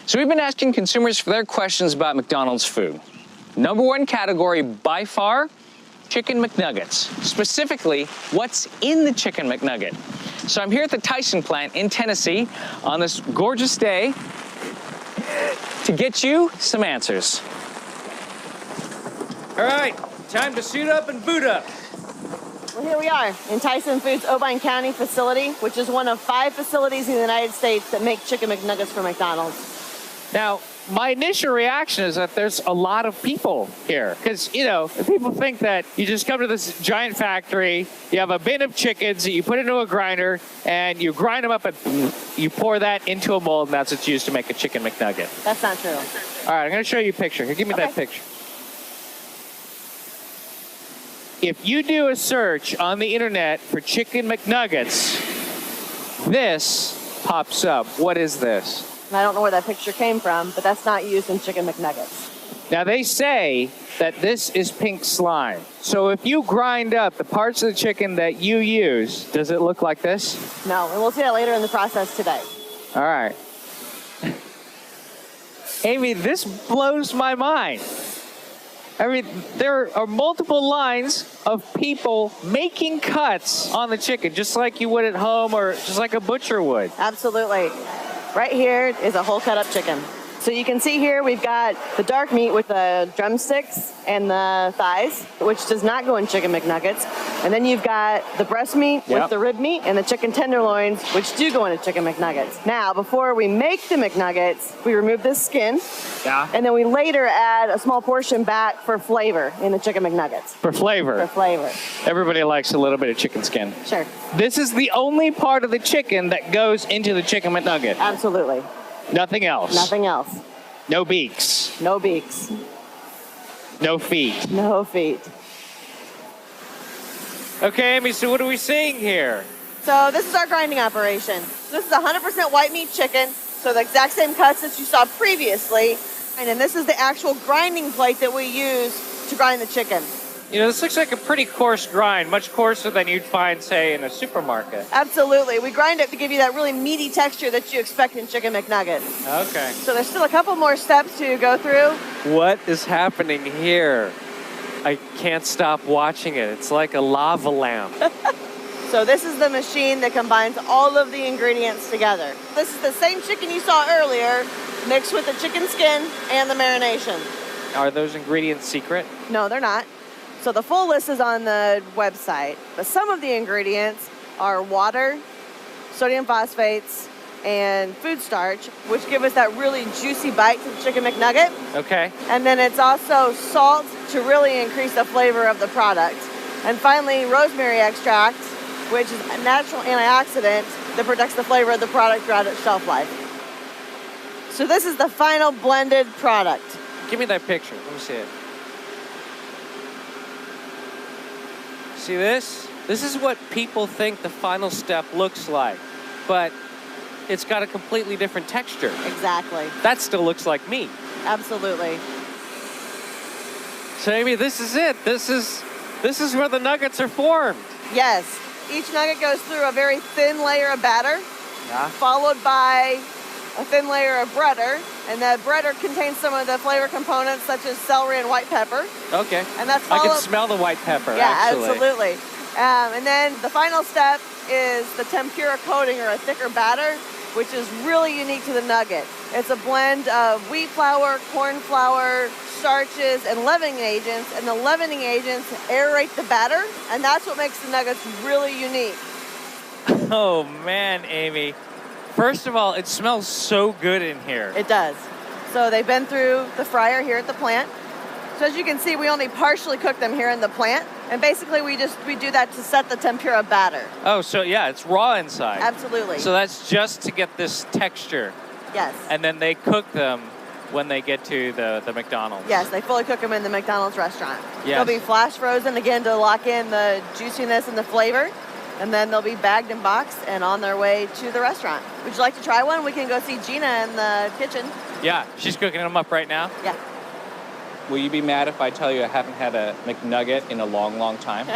So we've been asking consumers for their questions about McDonald's food. Number one category by far, Chicken McNuggets. Specifically, what's in the Chicken McNugget? So I'm here at the Tyson plant in Tennessee on this gorgeous day to get you some answers. All right, time to suit up and boot up. Well, here we are in Tyson Foods' Obion County facility, which is one of 5 facilities in the United States that make Chicken McNuggets for McDonald's. Now, my initial reaction is that there's a lot of people here. Because, you know, people think that you just come to this giant factory, you have a bin of chickens that you put into a grinder, and you grind them up and you pour that into a mold, and that's what's used to make a Chicken McNugget. That's not true. All right, I'm going to show you a picture. Here, give me that picture. If you do a search on the internet for Chicken McNuggets, this pops up. What is this? And I don't know where that picture came from, but that's not used in Chicken McNuggets. Now, they say that this is pink slime. So if you grind up the parts of the chicken that you use, does it look like this? No, and we'll see that later in the process today. All right. Amy, this blows my mind. I mean, there are multiple lines of people making cuts on the chicken, just like you would at home or just like a butcher would. Absolutely. Right here is a whole cut up chicken. So you can see here we've got the dark meat with the drumsticks and the thighs, which does not go in Chicken McNuggets. And then you've got the breast meat with the rib meat and the chicken tenderloins, which do go into Chicken McNuggets. Now, before we make the McNuggets, we remove this skin. Yeah. And then we later add a small portion back for flavor in the Chicken McNuggets. For flavor. For flavor. Everybody likes a little bit of chicken skin. Sure. This is the only part of the chicken that goes into the Chicken McNugget. Absolutely. Nothing else. Nothing else. No beaks. No beaks. No feet. No feet. Okay, Amy, so what are we seeing here? So this is our grinding operation. This is 100% white meat chicken, so the exact same cuts that you saw previously. And then this is the actual grinding plate that we use to grind the chicken. You know, this looks like a pretty coarse grind, much coarser than you'd find, say, in a supermarket. Absolutely. We grind it to give you that really meaty texture that you expect in Chicken McNuggets. Okay. So there's still a couple more steps to go through. What is happening here? I can't stop watching it. It's like a lava lamp. So this is the machine that combines all of the ingredients together. This is the same chicken you saw earlier, mixed with the chicken skin and the marination. Are those ingredients secret? No, they're not. So the full list is on the website, but some of the ingredients are water, sodium phosphates, and food starch, which give us that really juicy bite to the Chicken McNugget. Okay. And then it's also salt to really increase the flavor of the product. And finally, rosemary extract, which is a natural antioxidant that protects the flavor of the product throughout its shelf life. So this is the final blended product. Give me that picture. Let me see it. See this? This is what people think the final step looks like, but it's got a completely different texture. Exactly. That still looks like meat. Absolutely. So Amy, this is it. This is where the nuggets are formed. Yes. Each nugget goes through a very thin layer of batter, followed by a thin layer of breader, and that breader contains some of the flavor components such as celery and white pepper. Okay. And that's I can smell the white pepper, yeah, actually. absolutely. And then the final step is the tempura coating, or a thicker batter, which is really unique to the nugget. It's a blend of wheat flour, corn flour, starches, and leavening agents, and the leavening agents aerate the batter, and that's what makes the nuggets really unique. Oh man, Amy. First of all, it smells so good in here. It does. So they've been through the fryer here at the plant. So as you can see, we only partially cook them here in the plant. And basically we do that to set the tempura batter. Oh, so yeah, it's raw inside. Absolutely. So that's just to get this texture. Yes. And then they cook them when they get to the McDonald's. Yes, they fully cook them in the McDonald's restaurant. Yes. They'll be flash frozen again to lock in the juiciness and the flavor. And then they'll be bagged and boxed and on their way to the restaurant. Would you like to try one? We can go see Gina in the kitchen. Yeah, she's cooking them up right now. Yeah. Will you be mad if I tell you I haven't had a McNugget in a long, long time?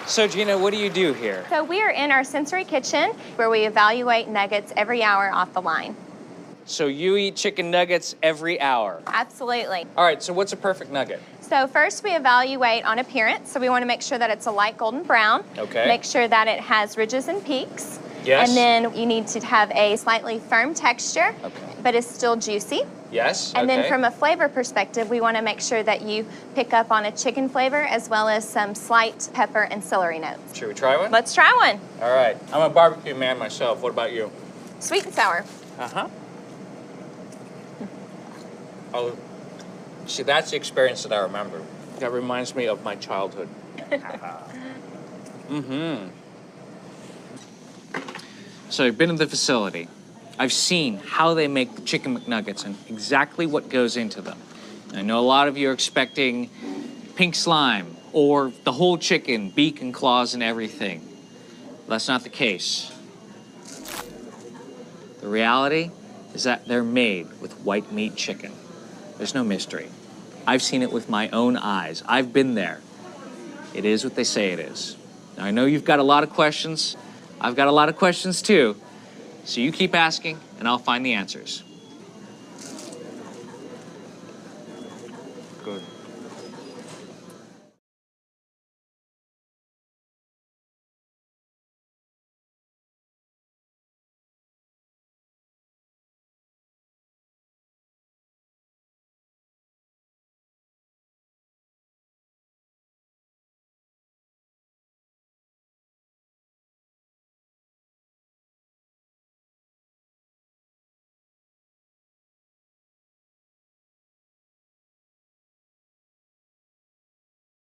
So Gina, what do you do here? So we are in our sensory kitchen where we evaluate nuggets every hour off the line. So you eat chicken nuggets every hour? Absolutely. All right, so what's a perfect nugget? So first we evaluate on appearance. So we want to make sure that it's a light golden brown. Okay. Make sure that it has ridges and peaks. Yes. And then you need to have a slightly firm texture, but it's still juicy. Yes. And then from a flavor perspective, we want to make sure that you pick up on a chicken flavor as well as some slight pepper and celery notes. Should we try one? Let's try one. All right. I'm a barbecue man myself. What about you? Sweet and sour. Uh-huh. Oh, see, that's the experience that I remember. That reminds me of my childhood. Mm-hmm. So I've been in the facility. I've seen how they make the chicken McNuggets and exactly what goes into them. I know a lot of you are expecting pink slime or the whole chicken, beak and claws and everything. That's not the case. The reality is that they're made with white meat chicken. There's no mystery. I've seen it with my own eyes. I've been there. It is what they say it is. Now, I know you've got a lot of questions. I've got a lot of questions too. So you keep asking, and I'll find the answers.